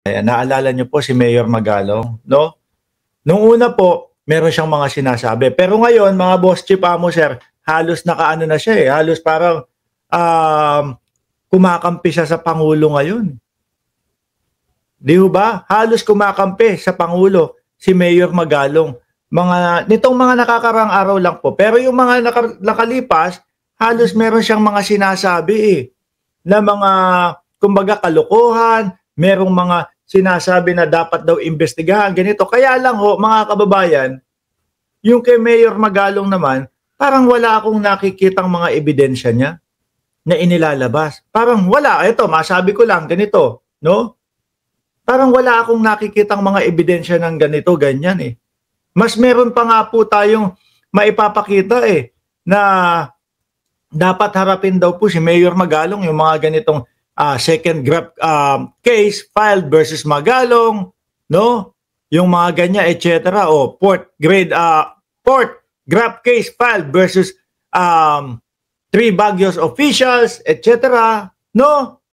Ayan, naalala niyo po si Mayor Magalong, no? Nung una po, meron siyang mga sinasabi. Pero ngayon, mga boss chief amo sir, halos nakaano na siya eh. Halos parang kumakampi siya sa Pangulo ngayon. Di ba? Halos kumakampi sa Pangulo si Mayor Magalong. Nitong mga nakakarang araw lang po. Pero yung mga nakalipas, halos meron siyang mga sinasabi eh. Na mga, kumbaga, kalokohan, merong mga sinasabi na dapat daw imbestigahan, ganito. Kaya lang ho, mga kababayan, yung kay Mayor Magalong naman, parang wala akong nakikitang mga ebidensya niya na inilalabas. Parang wala. Ito, masabi ko lang, ganito, no? Parang wala akong nakikitang mga ebidensya ng ganito, ganyan eh. Mas meron pa nga po tayong maipapakita eh, na dapat harapin daw po si Mayor Magalong yung mga ganitong second grab case filed versus Magalong, no? Yung mga ganyan, etc. O port grab case filed versus 3 Baguio's officials, etc. No?